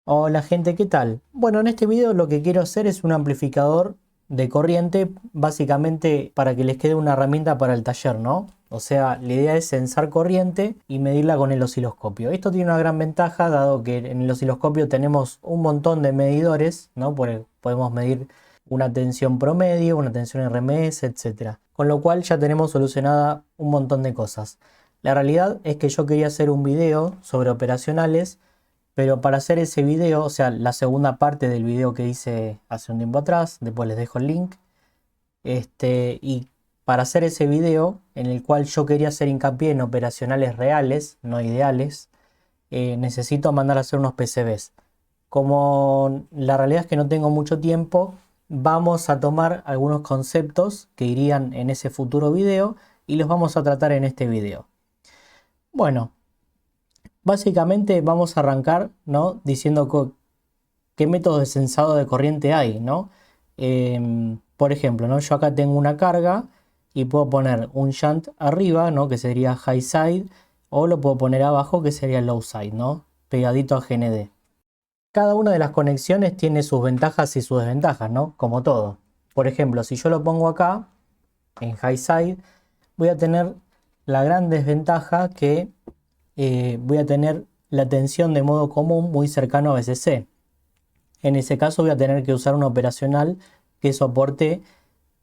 Hola gente, ¿qué tal? Bueno, en este video lo que quiero hacer es un amplificador de corriente, básicamente para que les quede una herramienta para el taller, ¿no? O sea, la idea es censar corriente y medirla con el osciloscopio. Esto tiene una gran ventaja, dado que en el osciloscopio tenemos un montón de medidores, ¿no? Podemos medir una tensión promedio, una tensión RMS, etcétera. Con lo cual ya tenemos solucionada un montón de cosas. La realidad es que yo quería hacer un video sobre operacionales, pero para hacer ese video, o sea, la segunda parte del video que hice hace un tiempo atrás, después les dejo el link, y para hacer ese video en el cual yo quería hacer hincapié en operacionales reales, no ideales, necesito mandar a hacer unos PCBs. Como la realidad es que no tengo mucho tiempo, vamos a tomar algunos conceptos que irían en ese futuro video y los vamos a tratar en este video. Bueno, básicamente vamos a arrancar, ¿no? Diciendo qué métodos de censado de corriente hay, ¿no? Por ejemplo, ¿no? Yo acá tengo una carga y puedo poner un shunt arriba, ¿no? Que sería high side, o lo puedo poner abajo, que sería low side, ¿no? Pegadito a GND. Cada una de las conexiones tiene sus ventajas y sus desventajas, ¿no? Como todo. Por ejemplo, si yo lo pongo acá, en high side, voy a tener la gran desventaja que voy a tener la tensión de modo común muy cercano a VCC. En ese caso voy a tener que usar un operacional que soporte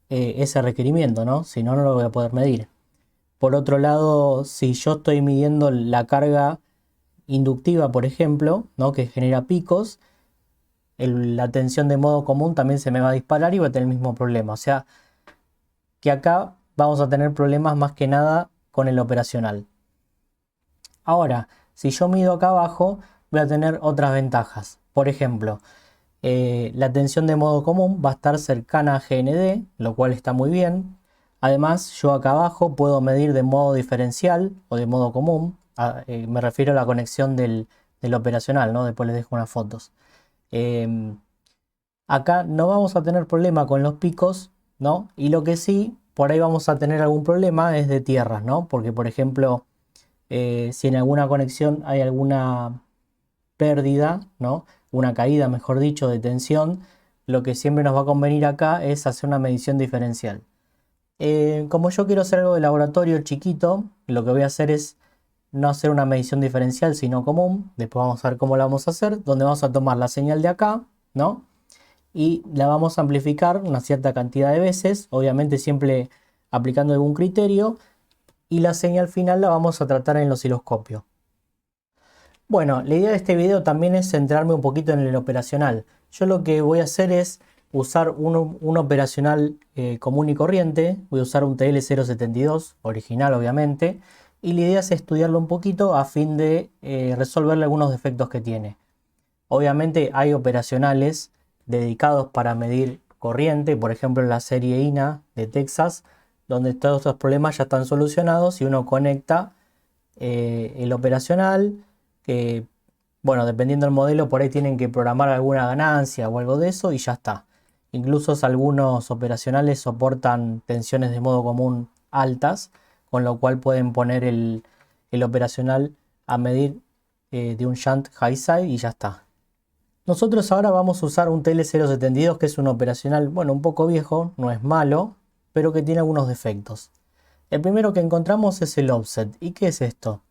ese requerimiento, ¿no? Si no, no lo voy a poder medir. Por otro lado, si yo estoy midiendo la carga inductiva, por ejemplo, ¿no? Que genera picos, la tensión de modo común también se me va a disparar y va a tener el mismo problema. O sea, que acá vamos a tener problemas más que nada con el operacional. Ahora, si yo mido acá abajo, voy a tener otras ventajas. Por ejemplo, la tensión de modo común va a estar cercana a GND, lo cual está muy bien. Además, yo acá abajo puedo medir de modo diferencial o de modo común. Me refiero a la conexión del operacional, ¿no? Después les dejo unas fotos. Em, Acá no vamos a tener problema con los picos, ¿no? Y lo que sí, por ahí vamos a tener algún problema es de tierras, ¿no? Porque, por ejemplo, si en alguna conexión hay alguna pérdida, ¿no? Una caída, mejor dicho, de tensión, lo que siempre nos va a convenir acá es hacer una medición diferencial. Como yo quiero hacer algo de laboratorio chiquito, lo que voy a hacer es no hacer una medición diferencial, sino común. Después vamos a ver cómo la vamos a hacer, donde vamos a tomar la señal de acá, ¿no? Y la vamos a amplificar una cierta cantidad de veces, obviamente siempre aplicando algún criterio, y la señal final la vamos a tratar en el osciloscopio. Bueno, la idea de este video también es centrarme un poquito en el operacional. Yo lo que voy a hacer es usar un operacional común y corriente. Voy a usar un TL072, original obviamente. Y la idea es estudiarlo un poquito a fin de resolverle algunos defectos que tiene. Obviamente hay operacionales dedicados para medir corriente, por ejemplo la serie INA de Texas, donde todos estos problemas ya están solucionados y uno conecta el operacional, que bueno, dependiendo del modelo, por ahí tienen que programar alguna ganancia o algo de eso y ya está. Incluso algunos operacionales soportan tensiones de modo común altas, con lo cual pueden poner el operacional a medir de un shunt high side y ya está. Nosotros ahora vamos a usar un TL072, que es un operacional, bueno, un poco viejo, no es malo, pero que tiene algunos defectos. El primero que encontramos es el offset. ¿Y qué es esto?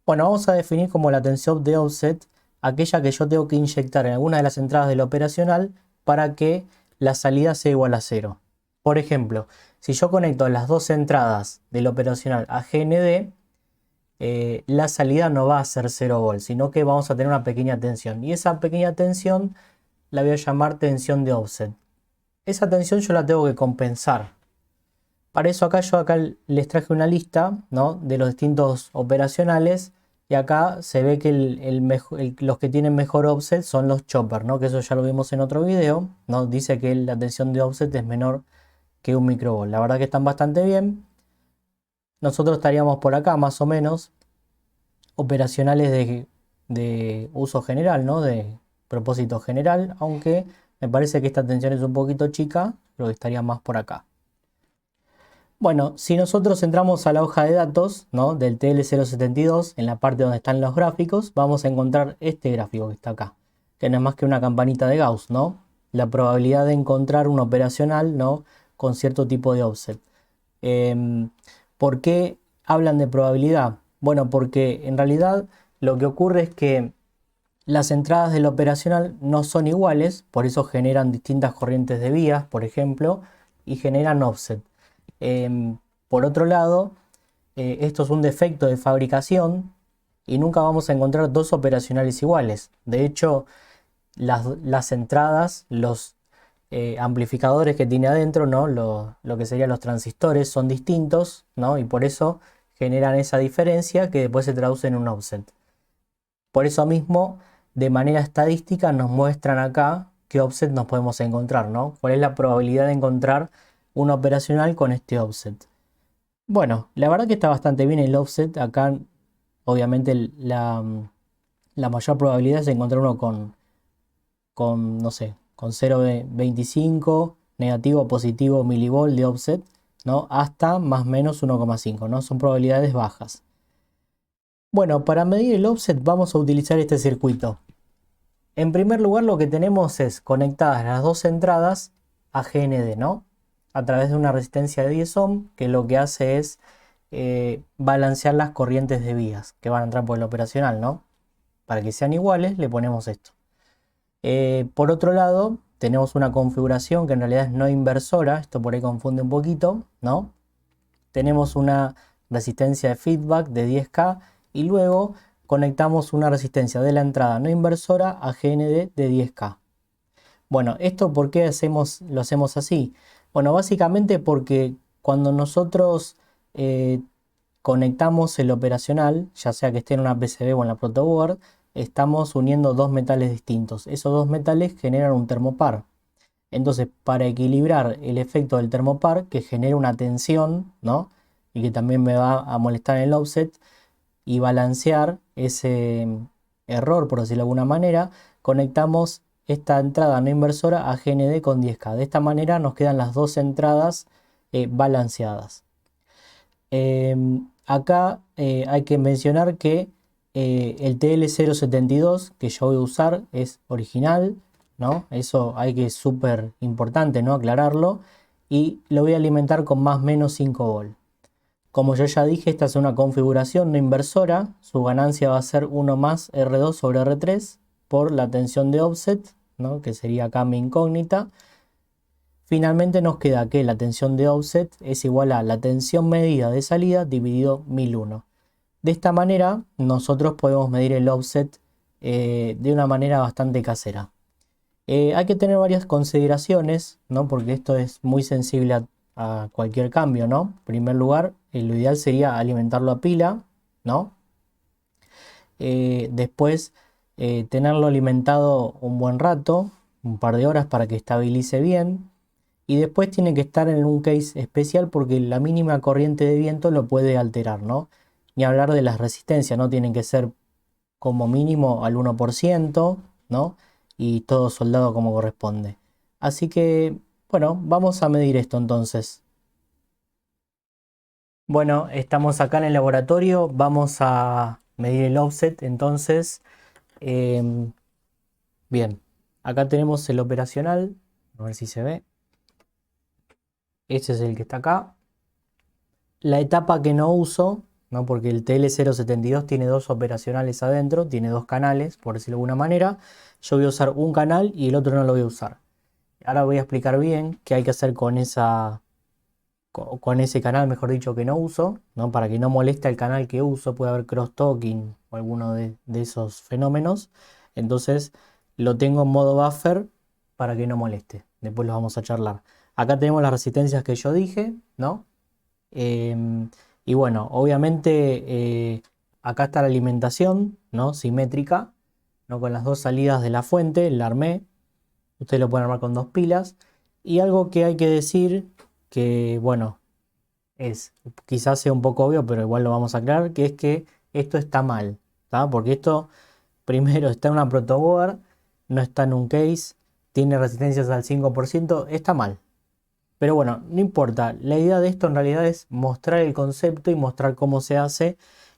Bueno, vamos a definir como la tensión de offset aquella que yo tengo que inyectar en alguna de las entradas del operacional para que la salida sea igual a cero. Por ejemplo, si yo conecto las dos entradas del operacional a GND, la salida no va a ser 0 volt, sino que vamos a tener una pequeña tensión. Y esa pequeña tensión la voy a llamar tensión de offset. Esa tensión yo la tengo que compensar. Para eso yo acá les traje una lista, ¿no? De los distintos operacionales. Y acá se ve que los que tienen mejor offset son los chopper, ¿no? Que eso ya lo vimos en otro video, ¿no? Dice que la tensión de offset es menor que un microvolt. La verdad que están bastante bien. Nosotros estaríamos por acá más o menos. Operacionales de uso general, ¿no? De propósito general. Aunque me parece que esta tensión es un poquito chica. Creo que estaría más por acá. Bueno, si nosotros entramos a la hoja de datos, ¿no? Del TL072, en la parte donde están los gráficos, vamos a encontrar este gráfico que está acá. que no es más que una campanita de Gauss, ¿no? La probabilidad de encontrar un operacional, ¿no? Con cierto tipo de offset. ¿Por qué hablan de probabilidad? Bueno, porque en realidad lo que ocurre es que las entradas del operacional no son iguales, por eso generan distintas corrientes de vías, por ejemplo, y generan offset. Por otro lado, esto es un defecto de fabricación y nunca vamos a encontrar dos operacionales iguales. De hecho, las entradas, los amplificadores que tiene adentro, ¿no? Lo que serían los transistores son distintos, ¿no? Y por eso generan esa diferencia que después se traduce en un offset. Por eso mismo, de manera estadística, nos muestran acá qué offset nos podemos encontrar, ¿no? ¿Cuál es la probabilidad de encontrar un operacional con este offset? Bueno, la verdad que está bastante bien el offset. Acá, obviamente, la mayor probabilidad es encontrar uno no sé, con 0,25 negativo o positivo milivolt de offset, ¿no? Hasta más o menos 1,5, ¿no? Son probabilidades bajas. Bueno, para medir el offset vamos a utilizar este circuito. En primer lugar, lo que tenemos es conectadas las dos entradas a GND, ¿no? A través de una resistencia de 10 ohm, que lo que hace es balancear las corrientes de vías que van a entrar por el operacional, ¿no? Para que sean iguales, le ponemos esto. Por otro lado, tenemos una configuración que en realidad es no inversora, esto por ahí confunde un poquito, ¿no? Tenemos una resistencia de feedback de 10K y luego conectamos una resistencia de la entrada no inversora a GND de 10K. Bueno, ¿esto por qué lo hacemos así? Bueno, básicamente porque cuando nosotros conectamos el operacional, ya sea que esté en una PCB o en la protoboard, estamos uniendo dos metales distintos. Esos dos metales generan un termopar. Entonces, para equilibrar el efecto del termopar, que genera una tensión, ¿no? Y que también me va a molestar en el offset, y balancear ese error, por decirlo de alguna manera, conectamos esta entrada no inversora a GND con 10K. De esta manera nos quedan las dos entradas balanceadas. Acá hay que mencionar que el TL072 que yo voy a usar es original, ¿no? Eso hay que es súper importante, ¿no? Aclararlo. Y lo voy a alimentar con más o menos 5 volt. Como yo ya dije, esta es una configuración no inversora. Su ganancia va a ser 1 más R2 sobre R3 por la tensión de offset, ¿no? Que sería acá mi incógnita. Finalmente nos queda que la tensión de offset es igual a la tensión medida de salida dividido 1001. De esta manera nosotros podemos medir el offset de una manera bastante casera. Hay que tener varias consideraciones, ¿no? Porque esto es muy sensible a cualquier cambio, ¿no? En primer lugar, lo ideal sería alimentarlo a pila, ¿no? Después, tenerlo alimentado un buen rato, un par de horas para que estabilice bien. Y después tiene que estar en un case especial porque la mínima corriente de viento lo puede alterar, ¿no? Ni hablar de las resistencias, ¿no? Tienen que ser como mínimo al 1%, ¿no? Y todo soldado como corresponde. Así que, bueno, vamos a medir esto entonces. Bueno, estamos acá en el laboratorio, vamos a medir el offset entonces. Em, bien, acá tenemos el operacional, a ver si se ve. Este es el que está acá. La etapa que no uso, ¿no? Porque el TL072 tiene dos operacionales adentro, tiene dos canales, por decirlo de alguna manera. Yo voy a usar un canal y el otro no lo voy a usar. Ahora voy a explicar bien qué hay que hacer con con ese canal, mejor dicho, que no uso, ¿no? Para que no moleste el canal que uso, puede haber crosstalking o alguno de esos fenómenos. Entonces lo tengo en modo buffer para que no moleste. Después lo vamos a charlar. Acá tenemos las resistencias que yo dije, ¿no? Y bueno, obviamente acá está la alimentación, ¿no? Simétrica, ¿no? Con las dos salidas de la fuente, la armé. Ustedes lo pueden armar con dos pilas. Y algo que hay que decir, que bueno, quizás sea un poco obvio, pero igual lo vamos a aclarar, que es que esto está mal, ¿tá? Porque esto primero está en una protoboard, no está en un case, tiene resistencias al 5%, está mal. Pero bueno, no importa. La idea de esto en realidad es mostrar el concepto y mostrar cómo se hace.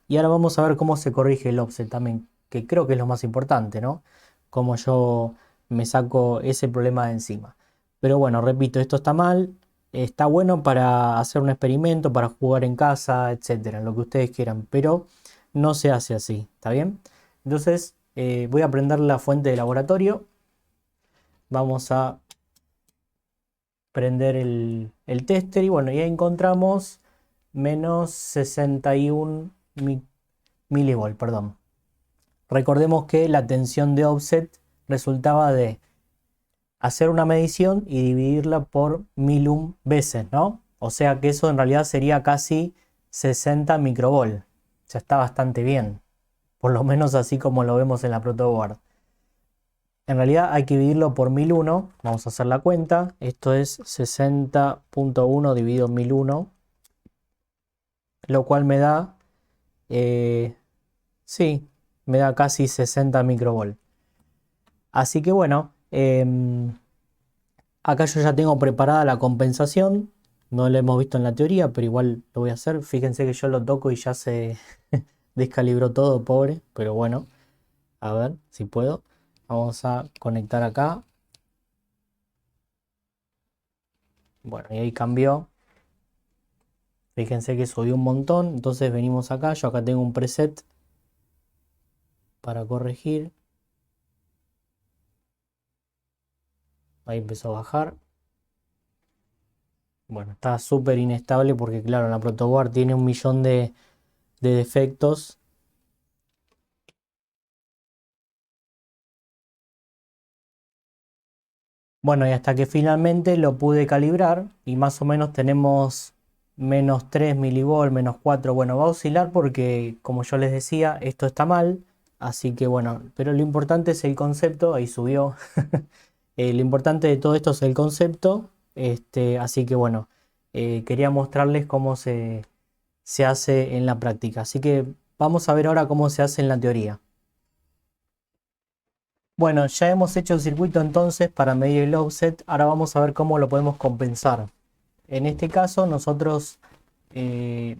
Y ahora vamos a ver cómo se corrige el offset también, que creo que es lo más importante, ¿no? cómo yo me saco ese problema de encima. Pero bueno, repito, esto está mal. Está bueno para hacer un experimento, para jugar en casa, etcétera, lo que ustedes quieran, pero no se hace así, ¿está bien? Entonces voy a prender la fuente de laboratorio. Vamos a prender el tester y bueno, ya encontramos menos 61 milivolt, perdón. Recordemos que la tensión de offset resultaba de hacer una medición y dividirla por 1000 veces, ¿no? O sea que eso en realidad sería casi 60 microvolt. Ya está bastante bien, por lo menos así como lo vemos en la protoboard. En realidad hay que dividirlo por 1001. Vamos a hacer la cuenta. Esto es 60.1 dividido 1001, lo cual me da, sí, me da casi 60 microvolt. Así que bueno, acá yo ya tengo preparada la compensación. No lo hemos visto en la teoría, pero igual lo voy a hacer. Fíjense que yo lo toco y ya se descalibró todo, pobre. Pero bueno, a ver si puedo. Vamos a conectar acá. Bueno, y ahí cambió. Fíjense que subió un montón. Entonces venimos acá. Yo acá tengo un preset para corregir. Ahí empezó a bajar. Bueno, está súper inestable porque claro, la protoboard tiene un millón de defectos. Bueno, y hasta que finalmente lo pude calibrar y más o menos tenemos menos 3 milivolt, menos 4. Bueno, va a oscilar porque, como yo les decía, esto está mal. Así que bueno, pero lo importante es el concepto. Ahí subió. Lo importante de todo esto es el concepto. Así que bueno, quería mostrarles cómo se hace en la práctica. Así que vamos a ver ahora cómo se hace en la teoría. Bueno, ya hemos hecho el circuito entonces para medir el offset. Ahora vamos a ver cómo lo podemos compensar. En este caso nosotros, eh,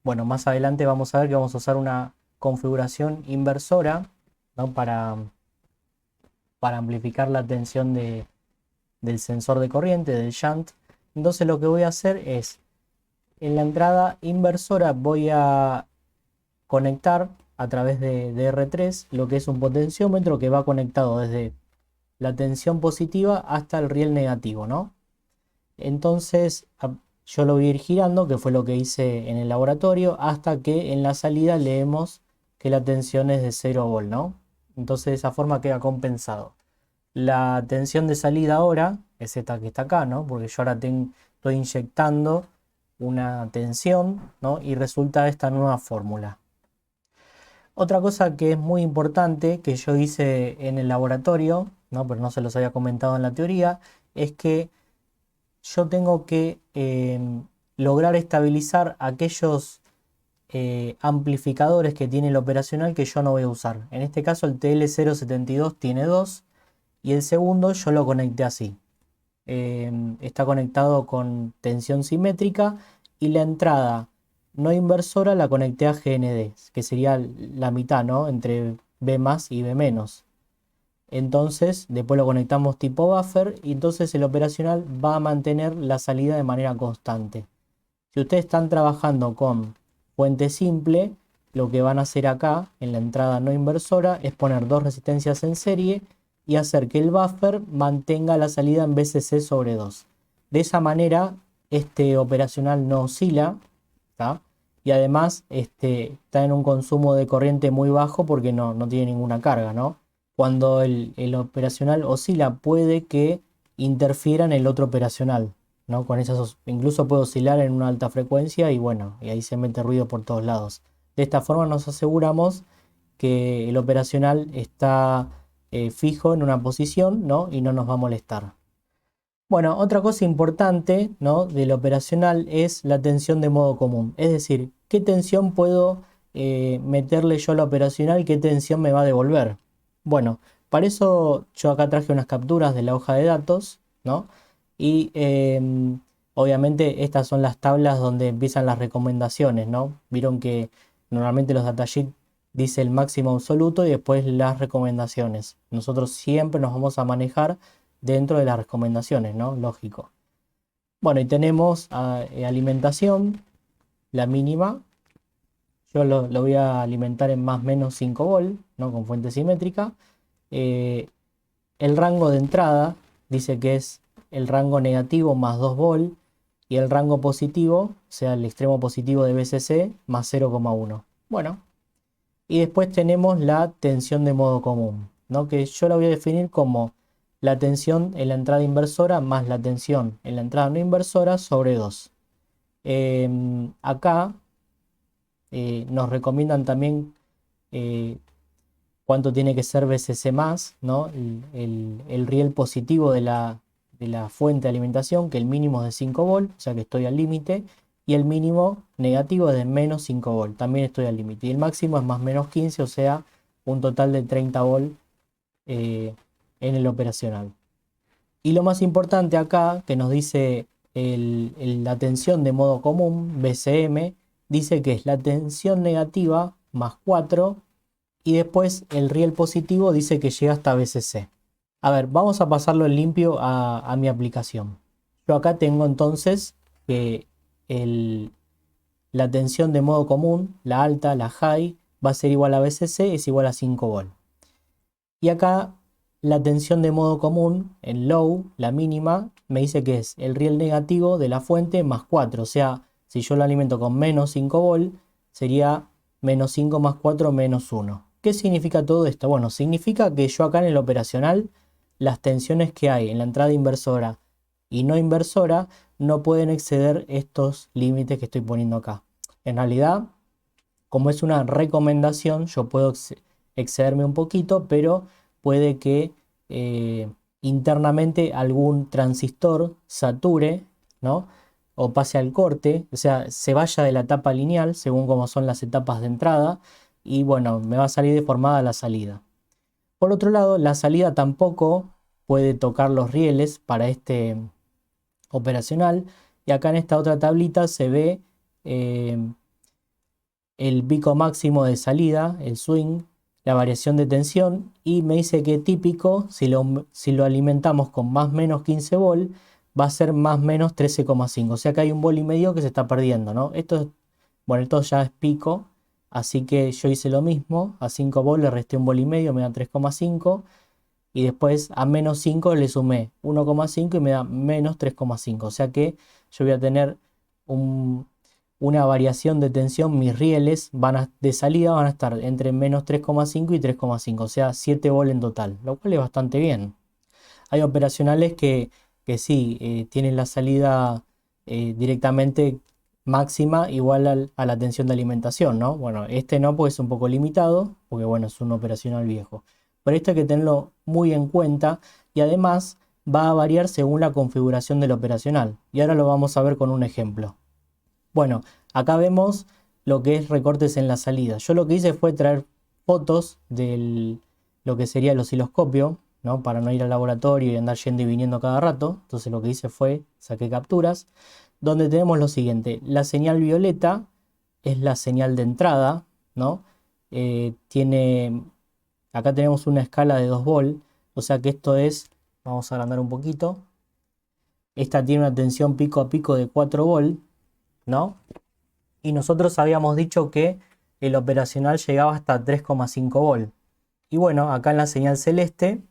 bueno, más adelante vamos a ver que vamos a usar una configuración inversora, ¿no? Para amplificar la tensión del sensor de corriente, del shunt. Entonces lo que voy a hacer es, en la entrada inversora voy a conectar a través de R3 lo que es un potenciómetro que va conectado desde la tensión positiva hasta el riel negativo, ¿no? Entonces yo lo voy a ir girando, que fue lo que hice en el laboratorio, hasta que en la salida leemos que la tensión es de 0 volt, ¿no? Entonces de esa forma queda compensado. La tensión de salida ahora es esta que está acá, ¿no? Porque yo ahora estoy inyectando una tensión, ¿no? Y resulta esta nueva fórmula. Otra cosa que es muy importante que yo hice en el laboratorio, ¿no? Pero no se los había comentado en la teoría, es que yo tengo que lograr estabilizar aquellos amplificadores que tiene el operacional que yo no voy a usar. En este caso el TL072 tiene dos y el segundo yo lo conecté así. Está conectado con tensión simétrica y la entrada no inversora la conecté a GND, que sería la mitad, ¿no? Entre B más y B menos. Entonces, después lo conectamos tipo buffer y entonces el operacional va a mantener la salida de manera constante. Si ustedes están trabajando con fuente simple, lo que van a hacer acá en la entrada no inversora es poner dos resistencias en serie y hacer que el buffer mantenga la salida en VCC sobre 2. De esa manera, este operacional no oscila, ¿tá? Y además está en un consumo de corriente muy bajo porque no tiene ninguna carga, ¿no? Cuando el operacional oscila, puede que interfiera en el otro operacional, ¿no? Incluso puede oscilar en una alta frecuencia y bueno, y ahí se mete ruido por todos lados. De esta forma nos aseguramos que el operacional está fijo en una posición, ¿no? Y no nos va a molestar. Bueno, otra cosa importante, ¿no? Del operacional es la tensión de modo común. Es decir, ¿qué tensión puedo meterle yo a la operacional? ¿Qué tensión me va a devolver? Bueno, para eso yo acá traje unas capturas de la hoja de datos, ¿no? Y obviamente estas son las tablas donde empiezan las recomendaciones, ¿no? Vieron que normalmente los datasheets dice el máximo absoluto y después las recomendaciones. Nosotros siempre nos vamos a manejar dentro de las recomendaciones, ¿no? Lógico. Bueno, y tenemos alimentación, la mínima. Yo lo voy a alimentar en más o menos 5 volt, ¿no? Con fuente simétrica. Eh, el rango de entrada dice que es el rango negativo más 2 volt y el rango positivo, o sea, el extremo positivo de BCC más 0,1. Bueno, y después tenemos la tensión de modo común, ¿no? Que yo la voy a definir como la tensión en la entrada inversora más la tensión en la entrada no inversora sobre 2. Acá nos recomiendan también eh, cuánto tiene que ser BCC más, ¿no? El riel positivo de la fuente de alimentación, que el mínimo es de 5 volt, o sea que estoy al límite, y el mínimo negativo es de menos 5 volt, también estoy al límite, y el máximo es más menos 15, o sea, un total de 30 volt en el operacional. Y lo más importante acá, que nos dice la tensión de modo común, BCM, dice que es la tensión negativa más 4 y después el riel positivo dice que llega hasta BCC. A ver, vamos a pasarlo en limpio a mi aplicación. Yo acá tengo entonces que la tensión de modo común, la alta, la high, va a ser igual a BCC, es igual a 5 volt. Y acá la tensión de modo común, en low, la mínima, me dice que es el riel negativo de la fuente más 4. O sea, si yo lo alimento con menos 5 volt, sería menos 5 más 4 menos 1. ¿Qué significa todo esto? Bueno, significa que yo acá en el operacional, las tensiones que hay en la entrada inversora y no inversora no pueden exceder estos límites que estoy poniendo acá. En realidad, como es una recomendación, yo puedo excederme un poquito, pero puede que internamente algún transistor sature, ¿no? O pase al corte, o sea, se vaya de la etapa lineal, según como son las etapas de entrada, y bueno, me va a salir deformada la salida. Por otro lado, la salida tampoco puede tocar los rieles para este operacional, y acá en esta otra tablita se ve el pico máximo de salida, el swing, la variación de tensión, y me dice que típico, si lo alimentamos con más menos 15 volt, va a ser más menos 13,5. O sea que hay un volt y medio que se está perdiendo, ¿no? Bueno, esto ya es pico, así que yo hice lo mismo, a 5 volt le resté un volt y medio, me da 3,5, y después a menos 5 le sumé 1,5 y me da menos 3,5. O sea que yo voy a tener una variación de tensión, mis rieles de salida van a estar entre menos 3,5 y 3,5, o sea 7 volt en total, lo cual es bastante bien. Hay operacionales que sí, tienen la salida directamente máxima igual a la tensión de alimentación, ¿no? Bueno, este no, porque es un poco limitado, porque bueno, es un operacional viejo. Pero esto hay que tenerlo muy en cuenta y además va a variar según la configuración del operacional. Y ahora lo vamos a ver con un ejemplo. Bueno, acá vemos lo que es recortes en la salida. Yo lo que hice fue traer fotos de lo que sería el osciloscopio, ¿no? Para no ir al laboratorio y andar yendo y viniendo cada rato. Entonces lo que hice fue saqué capturas, donde tenemos lo siguiente. La señal violeta es la señal de entrada, ¿no? Acá tenemos una escala de 2 volt, o sea que esto es, vamos a agrandar un poquito. Esta tiene una tensión pico a pico de 4 volt, ¿no? Y nosotros habíamos dicho que el operacional llegaba hasta 3,5 volt. Y bueno, acá en la señal celeste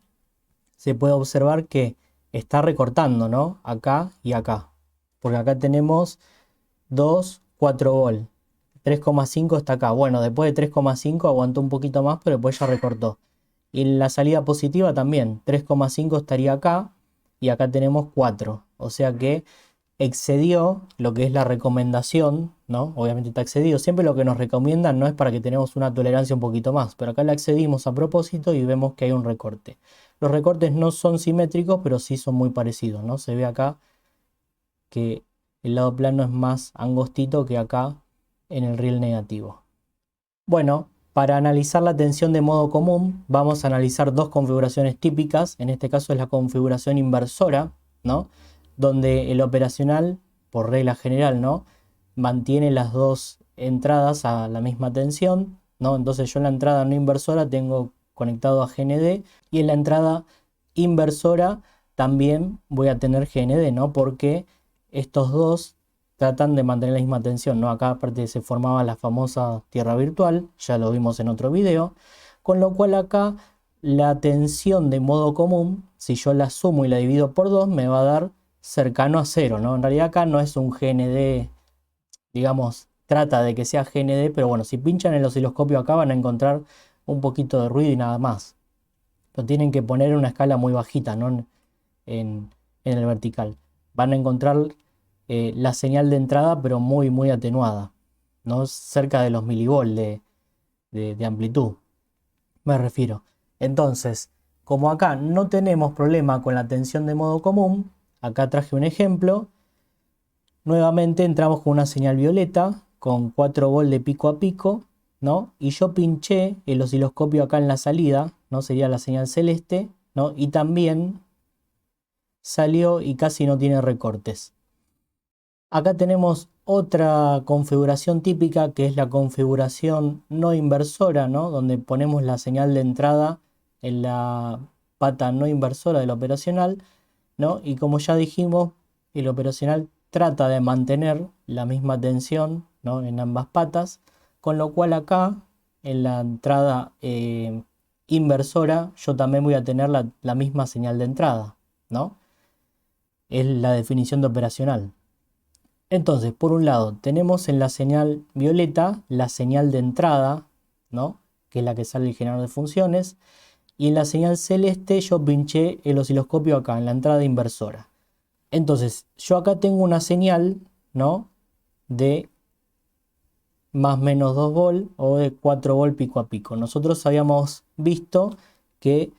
se puede observar que está recortando, ¿no? Acá y acá. Porque acá tenemos 2, 4 volt. 3,5 está acá. Bueno, después de 3,5 aguantó un poquito más, pero después ya recortó. Y en la salida positiva también. 3,5 estaría acá y acá tenemos 4. O sea que excedió lo que es la recomendación, ¿no? Obviamente está excedido. Siempre lo que nos recomiendan no es para que tenemos una tolerancia un poquito más, pero acá la excedimos a propósito y vemos que hay un recorte. Los recortes no son simétricos, pero sí son muy parecidos, ¿no? Se ve acá que el lado plano es más angostito que acá en el riel negativo. Bueno, para analizar la tensión de modo común, vamos a analizar dos configuraciones típicas. En este caso es la configuración inversora, ¿no? Donde el operacional, por regla general, ¿no? Mantiene las dos entradas a la misma tensión, ¿no? Entonces yo en la entrada no inversora tengo conectado a GND y en la entrada inversora también voy a tener GND, ¿no? Porque estos dos tratan de mantener la misma tensión, ¿no? Acá aparte se formaba la famosa tierra virtual, ya lo vimos en otro video, con lo cual acá la tensión de modo común, si yo la sumo y la divido por 2, me va a dar cercano a 0, ¿no? En realidad acá no es un GND, digamos, trata de que sea GND, pero bueno, si pinchan el osciloscopio acá van a encontrar un poquito de ruido y nada más. Lo tienen que poner en una escala muy bajita, ¿no? En el vertical. Van a encontrar la señal de entrada, pero muy, muy atenuada, ¿no? Cerca de los milivolt de amplitud, me refiero. Entonces, como acá no tenemos problema con la tensión de modo común, acá traje un ejemplo. Nuevamente entramos con una señal violeta, con 4 volt de pico a pico, ¿no? Y yo pinché el osciloscopio acá en la salida, ¿no? Sería la señal celeste, ¿no? Y también salió y casi no tiene recortes. Acá tenemos otra configuración típica que es la configuración no inversora, ¿no? Donde ponemos la señal de entrada en la pata no inversora del operacional, ¿no? Y como ya dijimos, el operacional trata de mantener la misma tensión, ¿no? En ambas patas, con lo cual acá en la entrada inversora yo también voy a tener la misma señal de entrada, ¿no? Es la definición de operacional. Entonces, por un lado, tenemos en la señal violeta la señal de entrada, ¿no? Que es la que sale el generador de funciones. Y en la señal celeste yo pinché el osciloscopio acá, en la entrada inversora. Entonces, yo acá tengo una señal, ¿no? De más o menos 2 volt o de 4 volt pico a pico. Nosotros habíamos visto que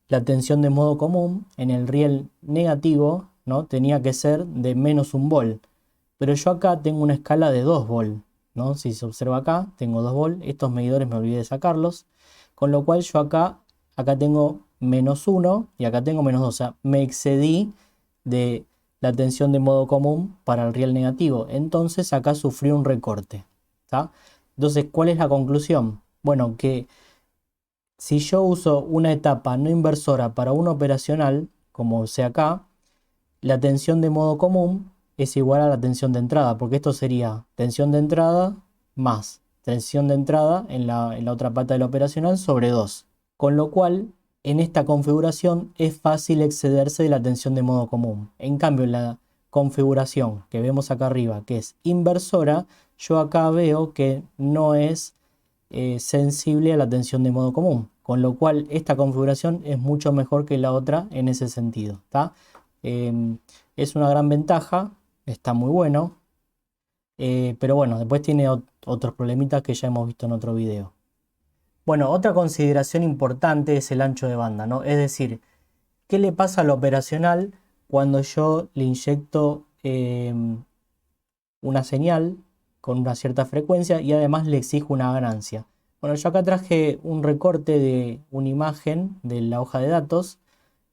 la tensión de modo común en el riel negativo, ¿no? Tenía que ser de menos 1 volt. Pero yo acá tengo una escala de 2 volt, ¿no? Si se observa acá, tengo 2 volt. Estos medidores me olvidé de sacarlos. Con lo cual yo acá tengo menos 1 y acá tengo menos 2. O sea, me excedí de la tensión de modo común para el riel negativo. Entonces acá sufrí un recorte, ¿tá? Entonces, ¿cuál es la conclusión? Bueno, que si yo uso una etapa no inversora para un operacional, como usé acá, la tensión de modo común es igual a la tensión de entrada, porque esto sería tensión de entrada más tensión de entrada en la otra pata del operacional sobre 2. Con lo cual, en esta configuración es fácil excederse de la tensión de modo común. En cambio, en la configuración que vemos acá arriba, que es inversora, yo acá veo que no es sensible a la tensión de modo común. Con lo cual, esta configuración es mucho mejor que la otra en ese sentido, ¿tá? Es una gran ventaja, está muy bueno, pero bueno, después tiene otros problemitas que ya hemos visto en otro video. Bueno, otra consideración importante es el ancho de banda, ¿no? Es decir, ¿qué le pasa al operacional cuando yo le inyecto una señal con una cierta frecuencia y además le exijo una ganancia? Bueno, yo acá traje un recorte de una imagen de la hoja de datos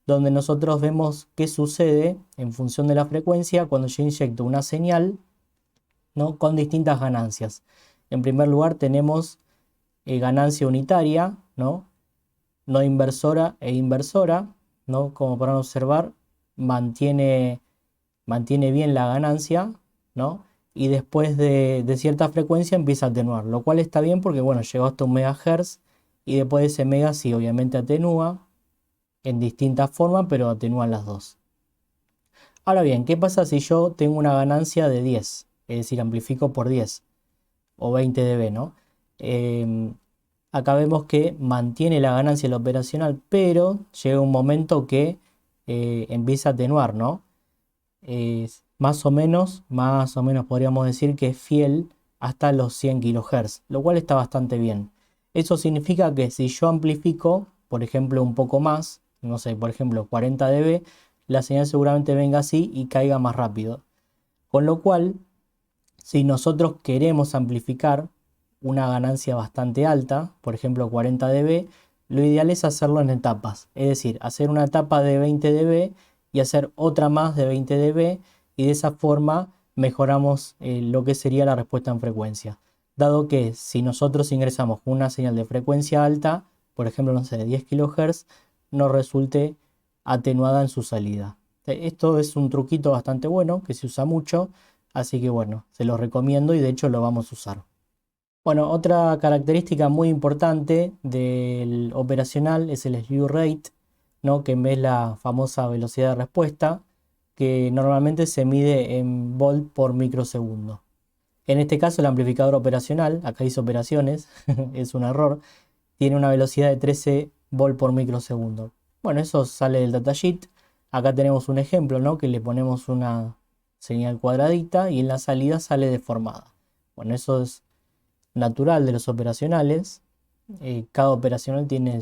donde nosotros vemos qué sucede en función de la frecuencia cuando yo inyecto una señal, ¿no? Con distintas ganancias. En primer lugar tenemos ganancia unitaria, ¿no? No inversora e inversora, ¿no? Como podrán observar, mantiene bien la ganancia, ¿no? Y después de cierta frecuencia empieza a atenuar, lo cual está bien porque, bueno, llegó hasta 1 MHz y después de ese mega sí, obviamente atenúa en distintas formas, pero atenúan las dos. Ahora bien, ¿qué pasa si yo tengo una ganancia de 10? Es decir, amplifico por 10 o 20 dB, ¿no? Acá vemos que mantiene la ganancia el operacional, pero llega un momento que empieza a atenuar, ¿no? Más o menos podríamos decir que es fiel hasta los 100 kHz, lo cual está bastante bien. Eso significa que si yo amplifico, por ejemplo, un poco más, no sé, por ejemplo 40 dB, la señal seguramente venga así y caiga más rápido. Con lo cual, si nosotros queremos amplificar una ganancia bastante alta, por ejemplo 40 dB, lo ideal es hacerlo en etapas. Es decir, hacer una etapa de 20 dB y hacer otra más de 20 dB y de esa forma mejoramos lo que sería la respuesta en frecuencia. dado que si nosotros ingresamos una señal de frecuencia alta, por ejemplo, no sé, de 10 kHz, nos resulte atenuada en su salida. Esto es un truquito bastante bueno que se usa mucho, así que bueno, se lo recomiendo y de hecho lo vamos a usar. Bueno, otra característica muy importante del operacional es el slew rate, ¿no? Que en vez de la famosa velocidad de respuesta, que normalmente se mide en volt por microsegundo. En este caso, el amplificador operacional, acá dice operaciones, es un error, tiene una velocidad de 13 volt por microsegundo. Bueno, eso sale del datasheet. Acá tenemos un ejemplo, ¿no? Que le ponemos una señal cuadradita y en la salida sale deformada. Bueno, eso es natural de los operacionales. Cada operacional tiene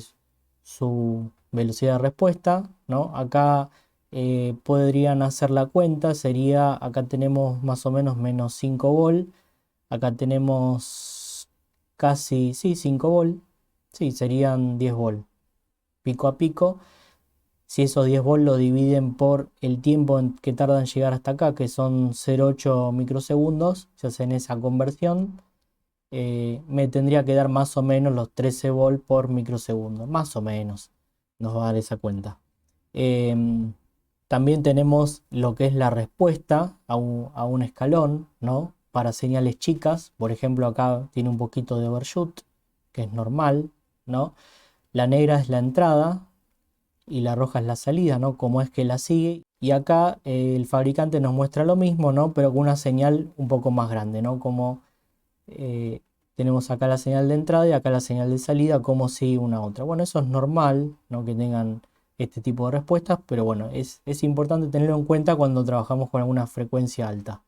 su velocidad de respuesta, ¿no? Acá podrían hacer la cuenta, sería, acá tenemos más o menos menos 5 volt, acá tenemos casi, sí, 5 volt, sí, serían 10 volt, pico a pico. Si esos 10 volt lo dividen por el tiempo en que tardan en llegar hasta acá, que son 0,8 microsegundos, se hacen esa conversión, me tendría que dar más o menos los 13 volt por microsegundo, más o menos nos va a dar esa cuenta. Em, También tenemos lo que es la respuesta a un escalón, ¿no? Para señales chicas, por ejemplo acá tiene un poquito de overshoot, que es normal, ¿no? La negra es la entrada y la roja es la salida, ¿no? Cómo es que la sigue. Y acá el fabricante nos muestra lo mismo, ¿no? Pero con una señal un poco más grande, ¿no? Como eh, tenemos acá la señal de entrada y acá la señal de salida, como sigue una a otra. Bueno, eso es normal, ¿no? Que tengan este tipo de respuestas, pero bueno, es importante tenerlo en cuenta cuando trabajamos con alguna frecuencia alta.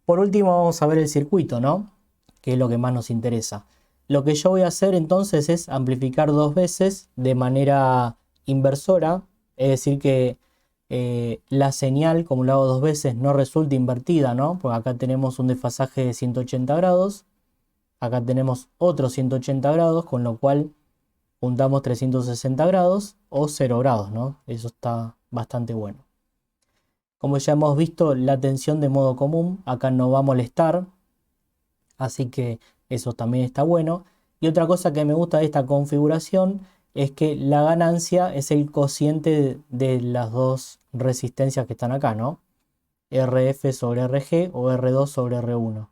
Por último, vamos a ver el circuito, ¿no? Que es lo que más nos interesa. Lo que yo voy a hacer entonces es amplificar dos veces de manera inversora, es decir que la señal, como lo hago dos veces, no resulta invertida, ¿no? Porque acá tenemos un desfasaje de 180 grados, acá tenemos otros 180 grados, con lo cual juntamos 360 grados o 0 grados, ¿no? Eso está bastante bueno. Como ya hemos visto, la tensión de modo común acá no va a molestar, así que eso también está bueno. Y otra cosa que me gusta de esta configuración es que la ganancia es el cociente de las dos resistencias que están acá, ¿no? RF sobre RG o R2 sobre R1.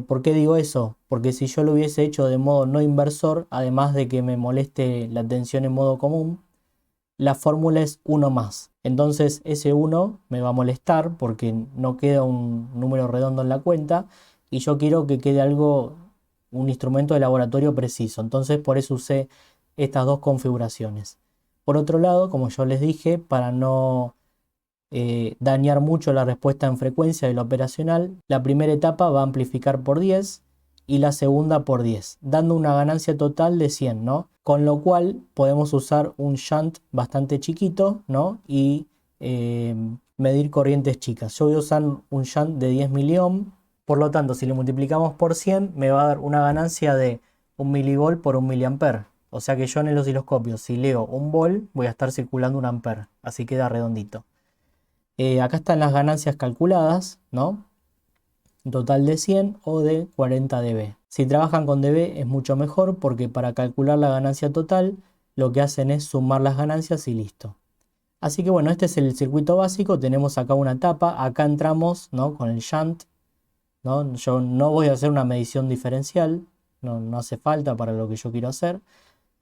¿Por qué digo eso? Porque si yo lo hubiese hecho de modo no inversor, además de que me moleste la tensión en modo común, la fórmula es 1 más. Entonces ese 1 me va a molestar porque no queda un número redondo en la cuenta y yo quiero que quede algo, un instrumento de laboratorio preciso. Entonces por eso usé estas dos configuraciones. Por otro lado, como yo les dije, para no dañar mucho la respuesta en frecuencia del operacional, la primera etapa va a amplificar por 10 y la segunda por 10, dando una ganancia total de 100, ¿no? Con lo cual podemos usar un shunt bastante chiquito, ¿no? Y medir corrientes chicas. Yo voy a usar un shunt de 10 miliohm, por lo tanto, si lo multiplicamos por 100, me va a dar una ganancia de 1 milivolt por 1 miliamper. O sea que yo en el osciloscopio, si leo un volt, voy a estar circulando un amper. Así queda redondito. Acá están las ganancias calculadas, ¿no? Un total de 100 o de 40 dB. Si trabajan con dB es mucho mejor porque para calcular la ganancia total lo que hacen es sumar las ganancias y listo. Así que bueno, este es el circuito básico. Tenemos acá una tapa. Acá entramos, ¿no? Con el shunt, ¿no? Yo no voy a hacer una medición diferencial. No hace falta para lo que yo quiero hacer.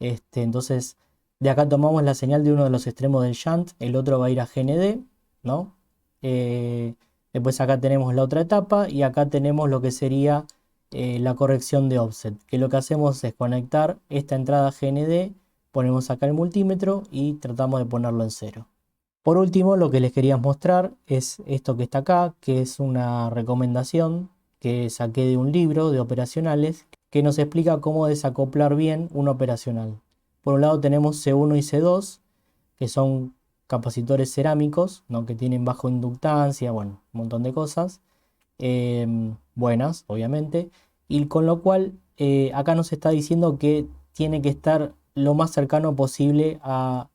Entonces, de acá tomamos la señal de uno de los extremos del shunt. El otro va a ir a GND, ¿no? Eh, Después acá tenemos la otra etapa y acá tenemos lo que sería la corrección de offset, que lo que hacemos es conectar esta entrada GND, ponemos acá el multímetro y tratamos de ponerlo en cero. Por último, lo que les quería mostrar es esto que está acá, que es una recomendación que saqué de un libro de operacionales que nos explica cómo desacoplar bien un operacional. Por un lado tenemos C1 y C2, que son capacitores cerámicos, ¿no? Que tienen bajo inductancia, bueno, un montón de cosas buenas, obviamente, y con lo cual acá nos está diciendo que tiene que estar lo más cercano posible a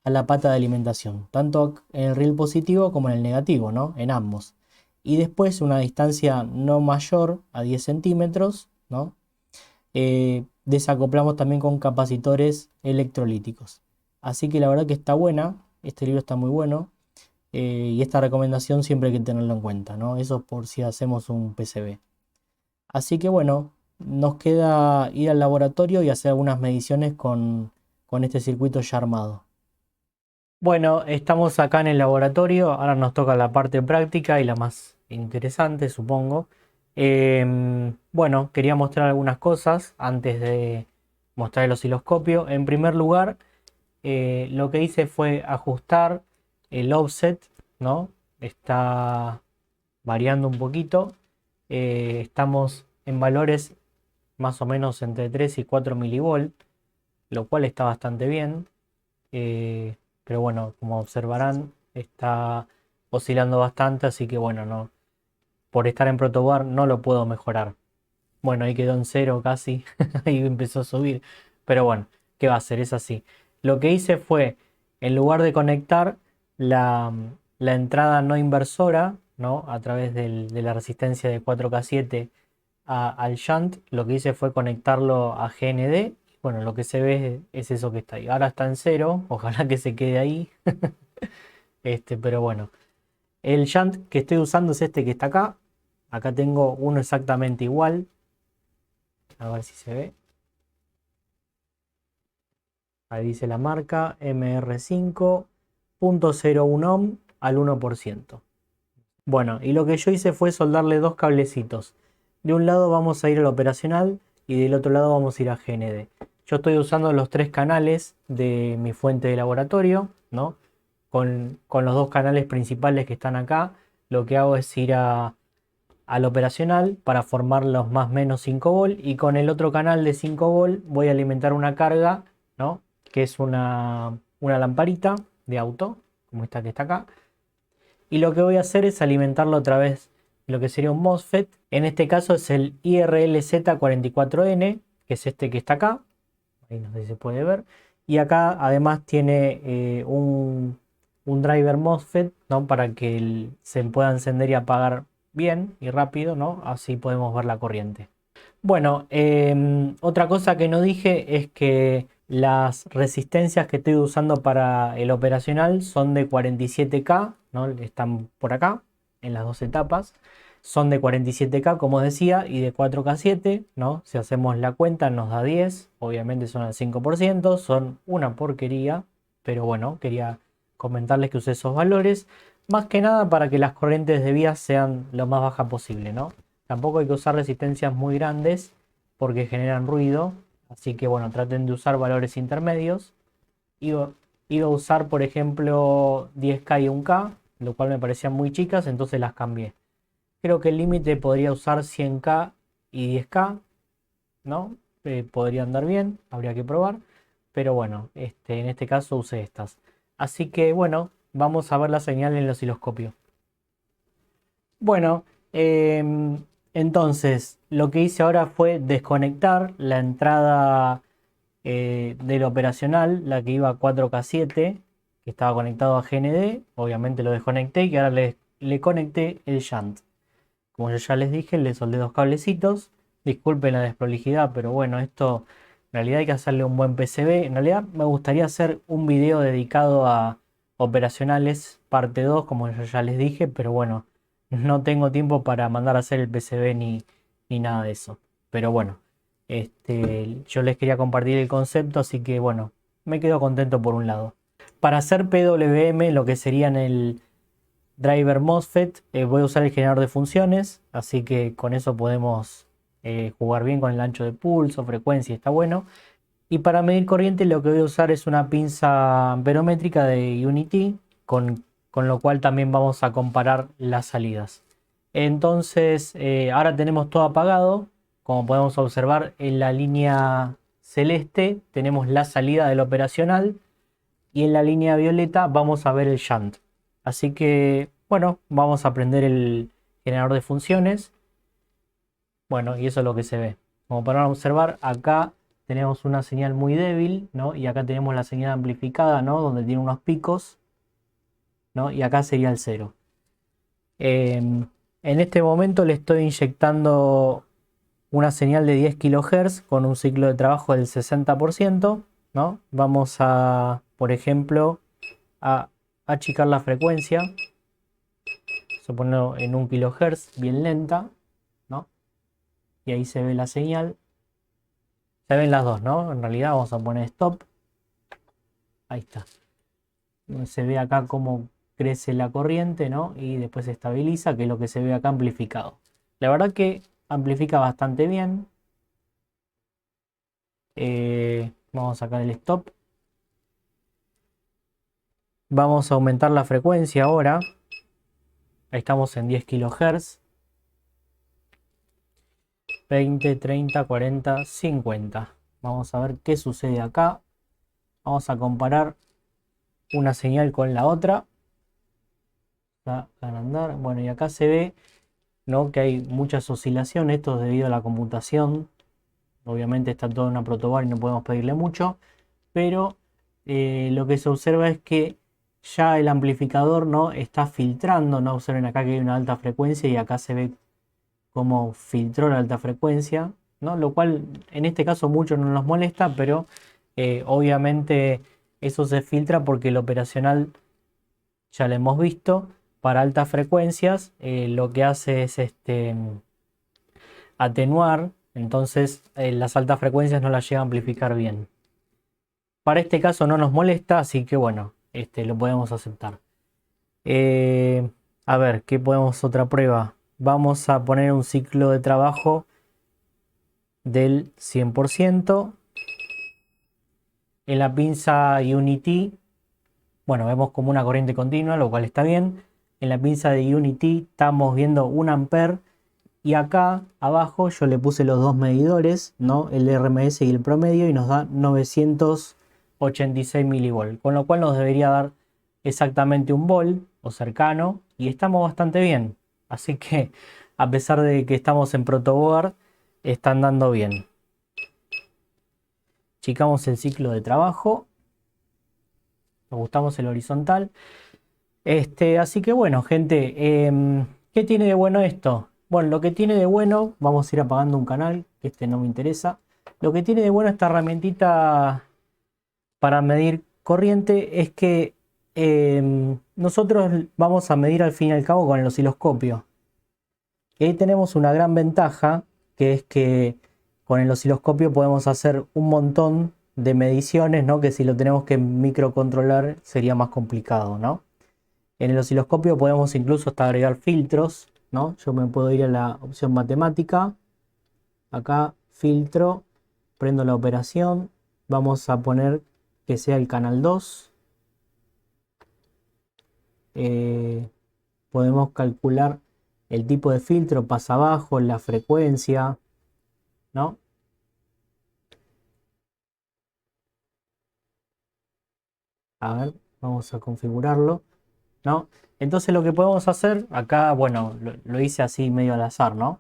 la pata de alimentación, tanto en el riel positivo como en el negativo, ¿no? En ambos. y después una distancia no mayor a 10 centímetros, ¿no? Desacoplamos también con capacitores electrolíticos. Así que la verdad que está buena, este libro está muy bueno, y esta recomendación siempre hay que tenerlo en cuenta, ¿no? Eso por si hacemos un PCB. Así que bueno, nos queda ir al laboratorio y hacer algunas mediciones con este circuito ya armado. Bueno, estamos acá en el laboratorio, ahora nos toca la parte práctica y la más interesante, supongo. Bueno, quería mostrar algunas cosas antes de mostrar el osciloscopio. En primer lugar, lo que hice fue ajustar el offset, ¿no? Está variando un poquito. Estamos en valores más o menos entre 3 y 4 milivolt, lo cual está bastante bien. Eh, pero bueno, como observarán, está oscilando bastante, así que bueno, no, por estar en protobar no lo puedo mejorar. Bueno, ahí quedó en cero casi, ahí empezó a subir, pero bueno, ¿qué va a hacer? Es así. Lo que hice fue, en lugar de conectar la entrada no inversora, ¿no? A través de la resistencia de 4K7 al shunt, lo que hice fue conectarlo a GND. Bueno, lo que se ve es eso que está ahí. Ahora está en cero, ojalá que se quede ahí. Pero bueno, el shunt que estoy usando es este que está acá. Acá tengo uno exactamente igual. A ver si se ve. Ahí dice la marca MR5.01 ohm al 1%. Bueno, y lo que yo hice fue soldarle dos cablecitos. De un lado vamos a ir al operacional y del otro lado vamos a ir a GND. Yo estoy usando los tres canales de mi fuente de laboratorio, ¿no? Con los dos canales principales que están acá, lo que hago es ir al operacional para formar los más menos 5 volt y con el otro canal de 5 volt voy a alimentar una carga, ¿no? Que es una lamparita de auto, como esta que está acá. Y lo que voy a hacer es alimentarlo a través de lo que sería un MOSFET. En este caso es el IRLZ44N, que es este que está acá. Ahí no sé si se puede ver. Y acá además tiene un driver MOSFET, ¿no? Para que se pueda encender y apagar bien y rápido, ¿no? Así podemos ver la corriente. Bueno, otra cosa que no dije es que las resistencias que estoy usando para el operacional son de 47K, ¿no? Están por acá, en las dos etapas. Son de 47K, como decía, y de 4K7, ¿no? Si hacemos la cuenta nos da 10, obviamente son al 5%, son una porquería, pero bueno, quería comentarles que usé esos valores, más que nada para que las corrientes de vías sean lo más bajas posible, ¿no? Tampoco hay que usar resistencias muy grandes porque generan ruido. Así que bueno, traten de usar valores intermedios. Iba a usar, por ejemplo, 10K y 1K, lo cual me parecían muy chicas, entonces las cambié. Creo que el límite podría usar 100K y 10K, ¿no? Podría andar bien, habría que probar. Pero bueno, en este caso usé estas. Así que bueno, vamos a ver la señal en el osciloscopio. Bueno, entonces lo que hice ahora fue desconectar la entrada del operacional, la que iba a 4K7, que estaba conectado a GND. Obviamente lo desconecté y ahora le conecté el shunt. Como yo ya les dije, le soldé dos cablecitos. Disculpen la desprolijidad, pero bueno, esto en realidad hay que hacerle un buen PCB. En realidad me gustaría hacer un video dedicado a operacionales, parte 2, como yo ya les dije, pero bueno, no tengo tiempo para mandar a hacer el PCB ni nada de eso. Pero bueno, yo les quería compartir el concepto, así que bueno, me quedo contento por un lado. Para hacer PWM, lo que sería en el driver MOSFET, voy a usar el generador de funciones, así que con eso podemos jugar bien con el ancho de pulso, frecuencia, está bueno. Y para medir corriente lo que voy a usar es una pinza amperométrica de Unity, con lo cual también vamos a comparar las salidas. Entonces, ahora tenemos todo apagado. Como podemos observar en la línea celeste tenemos la salida del operacional y en la línea violeta vamos a ver el shunt. Así que, bueno, vamos a prender el generador de funciones. Bueno, y eso es lo que se ve. Como para observar, acá tenemos una señal muy débil, ¿no? Y acá tenemos la señal amplificada, ¿no? Donde tiene unos picos, ¿no? Y acá sería el cero. En este momento le estoy inyectando una señal de 10 kHz con un ciclo de trabajo del 60%, ¿no? Vamos a, por ejemplo, a achicar la frecuencia, suponerlo en 1 kHz, bien lenta, ¿no? Y ahí se ve la señal. Se ven las dos, ¿no? En realidad vamos a poner stop. Ahí está. Se ve acá cómo crece la corriente, ¿no? Y después se estabiliza, que es lo que se ve acá amplificado. La verdad que amplifica bastante bien. Vamos a sacar el stop. Vamos a aumentar la frecuencia ahora. Ahí estamos en 10 kHz. 20, 30, 40, 50. Vamos a ver qué sucede acá. Vamos a comparar una señal con la otra. Está a andar. Bueno, y acá se ve, ¿no?, que hay muchas oscilaciones. Esto es debido a la computación. Obviamente está todo en una protobar y no podemos pedirle mucho. Pero lo que se observa es que ya el amplificador, ¿no?, está filtrando, ¿no? Observen acá que hay una alta frecuencia y acá se ve cómo filtró la alta frecuencia, ¿no? Lo cual en este caso mucho no nos molesta, pero obviamente eso se filtra porque el operacional ya lo hemos visto. Para altas frecuencias lo que hace es atenuar, entonces las altas frecuencias no las llega a amplificar bien. Para este caso no nos molesta, así que bueno, lo podemos aceptar. A ver, ¿qué podemos otra prueba? Vamos a poner un ciclo de trabajo del 100%. En la pinza Unity, bueno, vemos como una corriente continua, lo cual está bien. En la pinza de Unity estamos viendo 1 ampere y acá abajo yo le puse los dos medidores, ¿no?, el RMS y el promedio, y nos da 986 milivolt, con lo cual nos debería dar exactamente un volt o cercano, y estamos bastante bien. Así que a pesar de que estamos en protoboard, están dando bien. Chicamos el ciclo de trabajo, ajustamos el horizontal. Así que bueno, gente, ¿qué tiene de bueno esto? Bueno, lo que tiene de bueno, vamos a ir apagando un canal, que no me interesa. Lo que tiene de bueno esta herramientita para medir corriente es que nosotros vamos a medir al fin y al cabo con el osciloscopio. Y ahí tenemos una gran ventaja, que es que con el osciloscopio podemos hacer un montón de mediciones, ¿no?, que si lo tenemos que microcontrolar sería más complicado, ¿no? En el osciloscopio podemos incluso hasta agregar filtros, ¿no? Yo me puedo ir a la opción matemática, acá filtro, prendo la operación, vamos a poner que sea el canal 2. Podemos calcular el tipo de filtro, pasa abajo, la frecuencia, ¿no? A ver, vamos a configurarlo, ¿no? Entonces lo que podemos hacer, acá, bueno, lo hice así medio al azar, ¿no?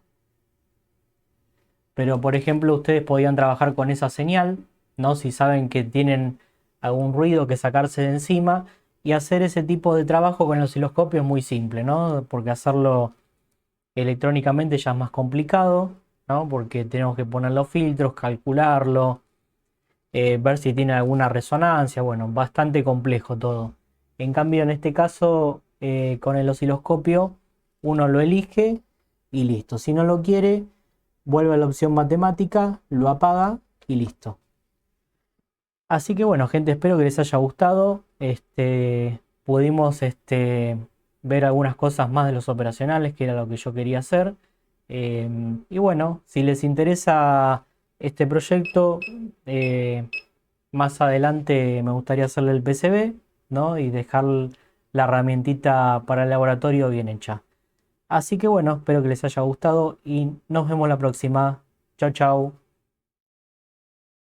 Pero por ejemplo ustedes podían trabajar con esa señal, ¿no?, si saben que tienen algún ruido que sacarse de encima, y hacer ese tipo de trabajo con el osciloscopio es muy simple, ¿no? Porque hacerlo electrónicamente ya es más complicado, ¿no? Porque tenemos que poner los filtros, calcularlo, ver si tiene alguna resonancia, bueno, bastante complejo todo. En cambio, en este caso, con el osciloscopio, uno lo elige y listo. Si no lo quiere, vuelve a la opción matemática, lo apaga y listo. Así que bueno, gente, espero que les haya gustado. Pudimos ver algunas cosas más de los operacionales, que era lo que yo quería hacer. Y bueno, si les interesa este proyecto, más adelante me gustaría hacerle el PCB, ¿no?, y dejar la herramientita para el laboratorio bien hecha. Así que bueno, espero que les haya gustado y nos vemos la próxima. Chao, chao.